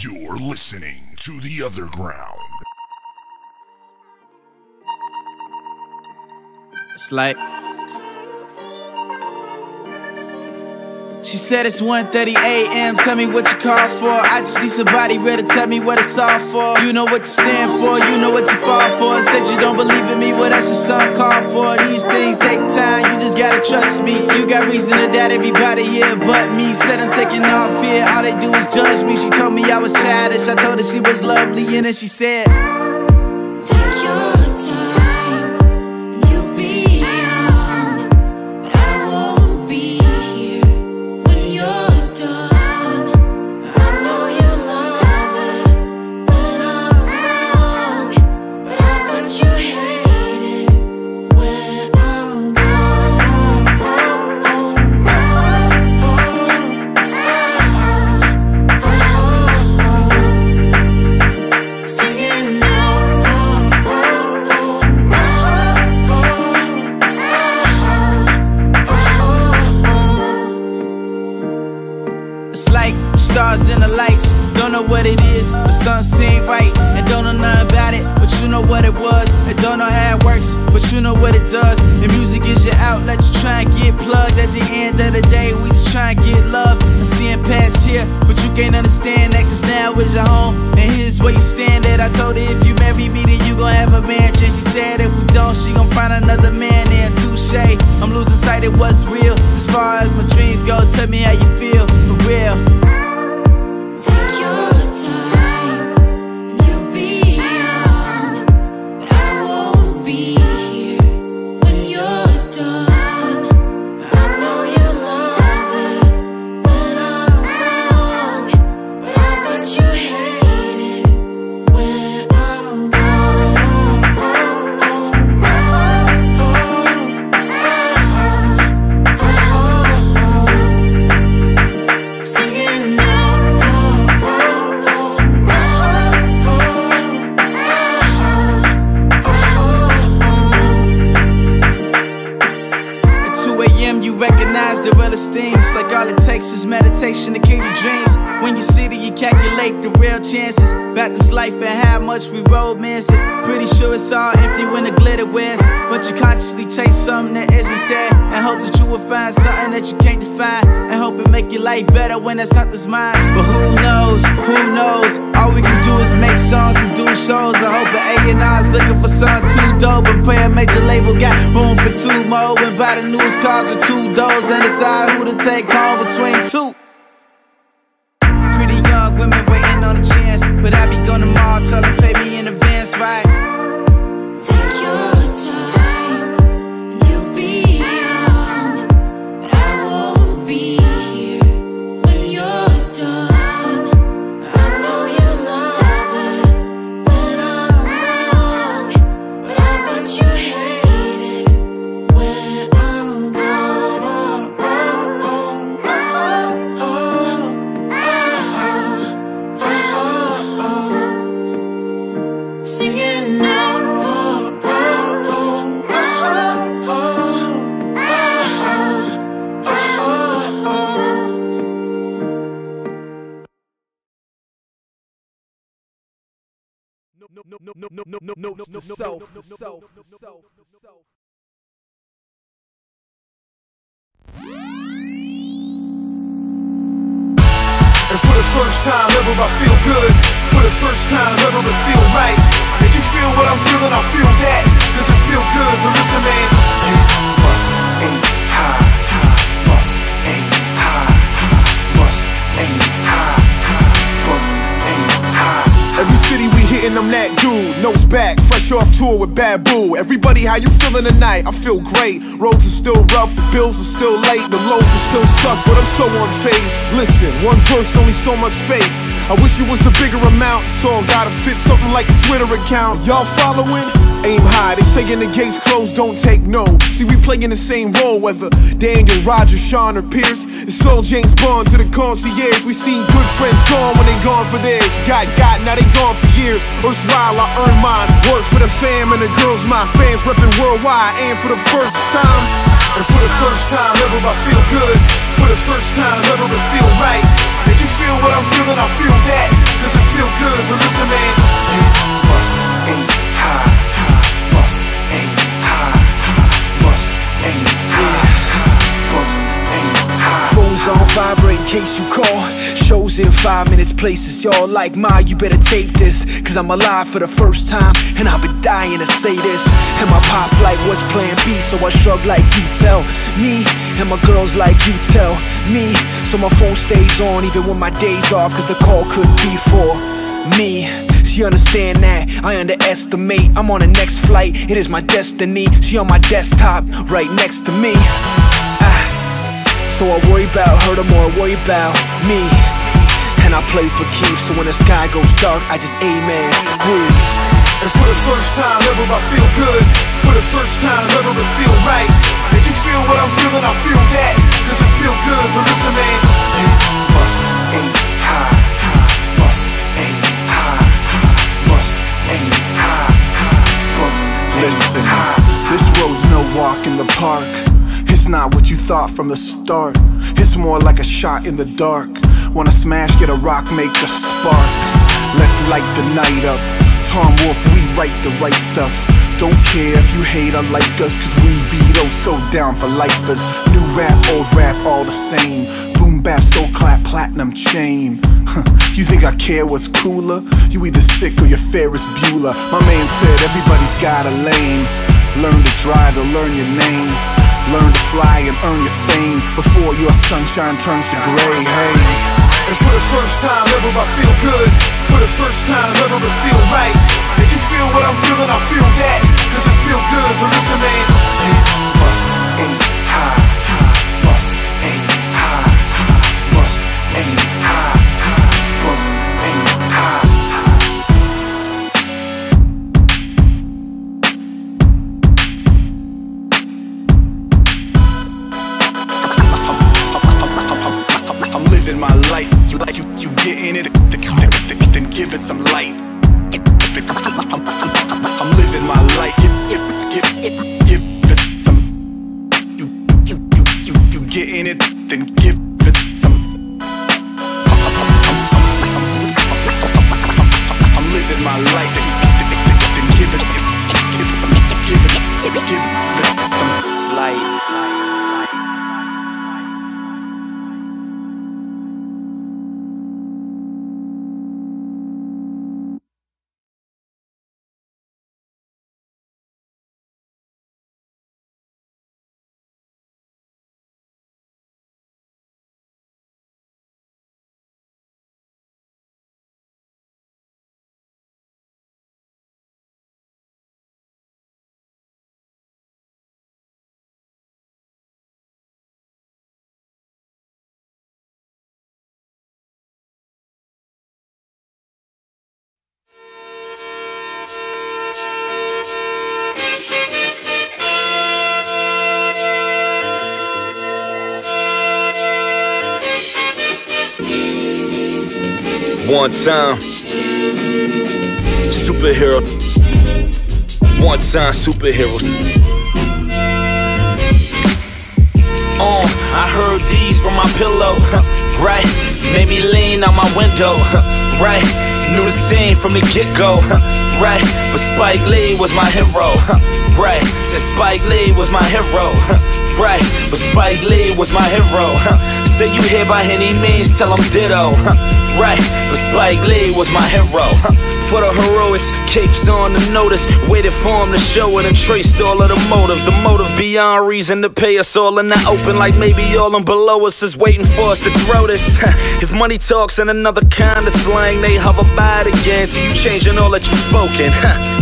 You're listening to The Otherground. It's like she said it's 1:30 a.m. Tell me what you called for. I just need somebody real to tell me what it's all for. You know what you stand for, you know what you fall for. Said you don't believe in me, well that's your son called for. These things take time, you just gotta trust me. You got reason to doubt everybody here but me. Said I'm taking off here, all they do is judge me. She told me I was childish, I told her she was lovely. And then she said, take your time, you'll be young, but I won't be here when you're done. I know you love it when I'm wrong, but I bet you hate it when I'm gone. Singing it's like stars in the lights. Don't know what it is, but something seem right. And don't know nothing about it, but you know what it was. And don't know how it works, but you know what it does. And music is your outlet, you try and get plugged. At the end of the day, we just try and get love. I'm seeing past here, but you can't understand that, cause now is your home, and here's where you stand at. I told her if you marry me, then you gon' have a mansion. She said if we don't, she gon' find another man there. Touche, I'm losing sight of what's real. As far as my dreams go, tell me how you feel, for real. take your time, you'll be young, but I won't be here when you're done. I know you love it when I'm wrong, but I bet you hate it when I'm gone. Singing At 2 a.m. you recognize the realest things. Like all it takes is meditation to kill your dreams. When you see that you calculate the real chances about this life and how much we romance it. Pretty sure it's all empty when the glitter wears, but you consciously chase something that isn't there, and hope that you will find something that you can't define, and hope it make your life better when that something's mine. But who knows, who knows? All we can do is make songs and do shows. I hope an A&R's looking for something too dope, and play a major label got room for 2 more, and buy the newest cars with 2 doors, and decide who to take home between 2. Pretty young women waiting on a chance, but I be going tomorrow, tell them pay me in advance, right? take your time, you'll be young, but I won't be here when you're done. I know you love it when I'm wrong, but I bet you hate it when I'm gone. Singing Notes to self. And for the first time ever I feel good. For the first time ever I feel right. If you feel what I'm feeling, I feel that. Does it feel good? But listen, man, you must aim high, must aim high, must aim high, must aim high. Every city we hitting, I'm that dude. Nose back, fresh off tour with Bad Boo. Everybody, how you feeling tonight? I feel great. Roads are still rough, the bills are still late, the lows are still suck, but I'm so unfazed. Listen, one verse, only so much space. I wish it was a bigger amount. Song gotta fit something like a Twitter account. Y'all following? Aim high, they saying the gates closed, don't take no. See, we playing the same role, whether Daniel, Roger, Sean, or Pierce. It's all James Bond to the concierge. We seen good friends gone when they gone for theirs. Got, now they gone for years. Erstwhile, I earned mine. Work for the fam and the girls, my fans repping worldwide. And for the first time, And for the first time ever I feel good. For the first time ever it feel right. If you feel what I'm feeling, I feel that. Cause it feel good, but listen man, you must aim high, must aim high, must aim high, must aim high. Phones on vibrate in case you call. Shows in 5 minutes, places, y'all like my. You better tape this, cause I'm alive for the first time, and I've been dying to say this. And my pops like, what's plan B? So I shrug like, you tell me. And my girls like, you tell me. So my phone stays on even when my day's off, cause the call could be for me. She understand that, I underestimate. I'm on the next flight, it is my destiny. She on my desktop, right next to me. So I worry about her, the more I worry about me. And I play for keeps, so when the sky goes dark, I just amen, squeeze. And for the first time ever I feel good. For the first time ever it feel right. If you feel what I'm feeling, I feel that. Cause it feel good, but listen man, you must aim high, must aim high, must aim high, must listen high. This road's no walk in the park. It's not what you thought from the start. It's more like a shot in the dark. Wanna smash, get a rock, make a spark. Let's light the night up. Tom Wolf, we write the right stuff. Don't care if you hate or like us, cause we be those so down for lifers. New rap, old rap, all the same. Boom bap, soul clap, platinum chain. You think I care what's cooler? You either sick or you're Ferris Bueller. My man said everybody's got a lane. Learn to drive to learn your name. Learn to fly and earn your fame before your sunshine turns to gray, hey. And for the first time ever I feel good. For the first time ever it feel right. If you feel what I'm feeling, I feel that. Cause it feel good, but listen man, you must aim high, must aim high, must aim high, must aim high. My life, you like you get in it, then give it some light. I'm living my life, give it some. You get in it, then give it some. I'm living my life, then give it some light. One time, superhero. One time, superhero. I heard these from my pillow, right? Made me lean out my window, right? Knew the scene from the get-go, right? But Spike Lee was my hero, right? Said Spike Lee was my hero, right? But Spike Lee was my hero. Say you here by any means, tell him ditto, right? But Spike Lee was my hero. For the heroics, capes on the notice, waited for him to show it and traced all of the motives. The motive beyond reason to pay us all in the open, like maybe all them below us is waiting for us to throw this. If money talks in another kind of slang, they hover by it again, so you changing all that you've spoken.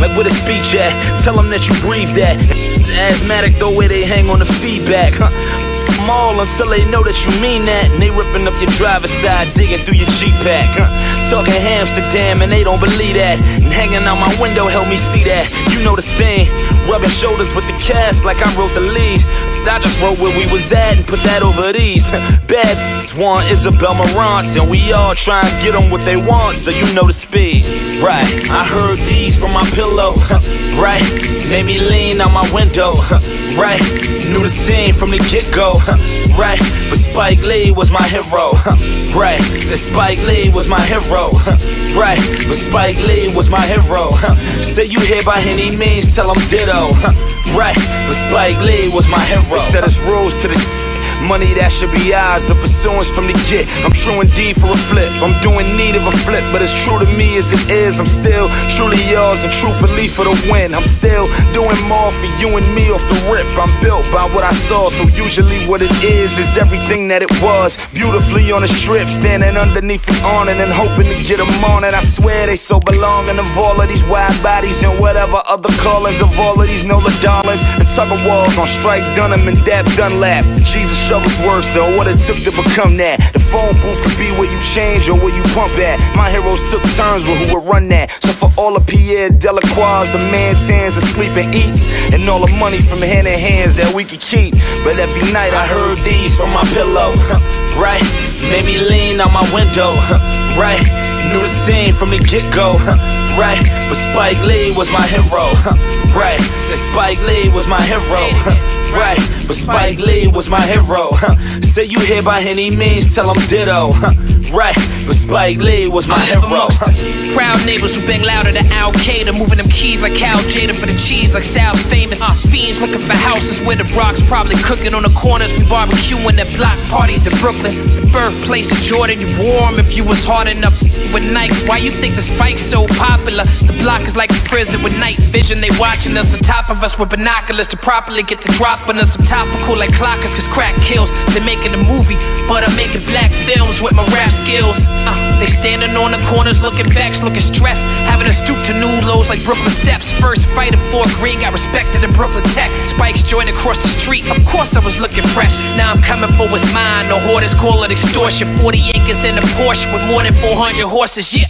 Like with a speech at, tell them that you breathe that. Asthmatic the way they hang on the feedback. Them all until they know that you mean that, and they ripping up your driver's side, digging through your G-Pack, talking Amsterdam and they don't believe that, and hanging out my window help me see that. You know the scene, rubbing shoulders with the cast like I wrote the lead. I just wrote where we was at and put that over these. Bad want Isabel Marantz, and we all try and get them what they want, so you know the speed. Right, I heard these from my pillow. Right, made me lean out my window. Right, knew the scene from the get-go. Right, but Spike Lee was my hero. Right, said Spike Lee was my hero. Right, but Spike Lee was my hero. Say you here by any means, tell him ditto. Right, but Spike Lee was my hero. They said it's rules to the money that should be ours, the pursuance from the get. I'm true indeed for a flip. I'm doing need of a flip, but as true to me as it is, I'm still truly yours and truthfully for the win. I'm still doing more for you and me off the rip. I'm built by what I saw, so usually what it is everything that it was. Beautifully on a strip, standing underneath an awning and hoping to get them on. And I swear they so belonging of all of these wide bodies and whatever other callings of all of these Nola darlings and tugger walls on Strike Dunham and Dap Dunlap. Jesus shovels worse, or what it took to become that. The phone booth could be where you change or where you pump at. My heroes took turns with who would run that. So for all of Pierre Delacroix, the man tans and sleep and eats, and all the money from hand in hands that we could keep. But every night I heard these from my pillow. Right, made me lean out my window. Right, knew the scene from the get-go. Right, but Spike Lee was my hero. Right, said Spike Lee was my hero. Right, but Spike Lee was my hero. Say you here by any means, tell him ditto. Right, but Spike Lee was my hero. Proud neighbors who bang louder than Al Qaeda, moving them keys like Cal Jada for the cheese like Sal Famous. Fiends looking for houses where the Brock's probably cooking on the corners. We barbecuing at block parties in Brooklyn, the birthplace of Jordan. You warm if you was hard enough with Nikes. Why you think the Spike's so popular? The block is like a prison with night vision. They watching us on top of us with binoculars to properly get the drop on us. I'm topical like clockers, cause crack kills. They're making a movie, but I'm making black films with my rap skills. They standing on the corners looking vexed, looking stressed, having to stoop to new lows like Brooklyn steps. First fight at Fort Greene, got respected in Brooklyn Tech. Spikes joined across the street, of course I was looking fresh. Now I'm coming for what's mine, the hoarders call it extortion. 40 acres in a Porsche with more than 400 horses, yeah.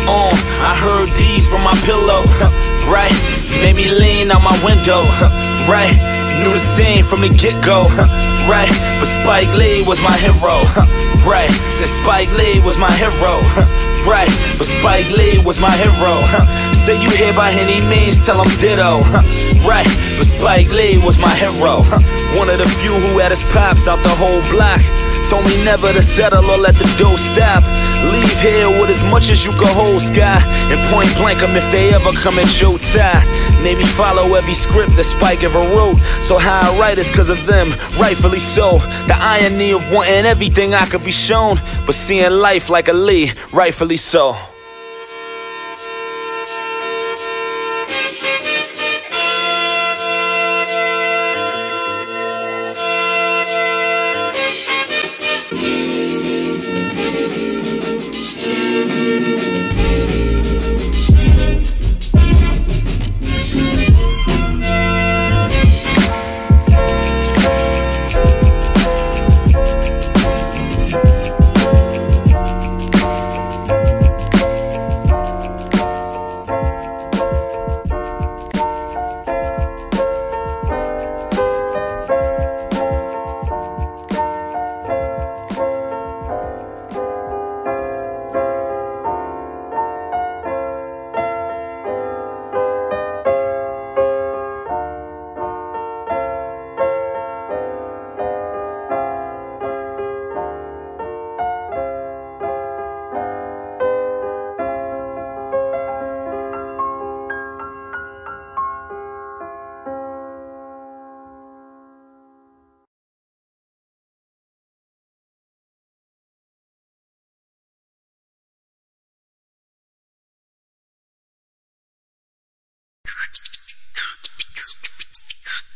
I heard these from my pillow. Right, made me lean out my window. Right, knew the scene from the get-go. Right, but Spike Lee was my hero. Right, said Spike Lee was my hero. Right, but Spike Lee was my hero. Say you here by any means, tell him ditto. Right, but Spike Lee was my hero. One of the few who had his pops out the whole block. Told me never to settle or let the dough stop. Leave here with as much as you can hold, Sky, and point blank them if they ever come at your tie. Maybe follow every script that Spike ever wrote. So how I write is cause of them, rightfully so. The irony of wanting everything I could be shown, but seeing life like a Lee, rightfully so.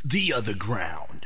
The Other Ground.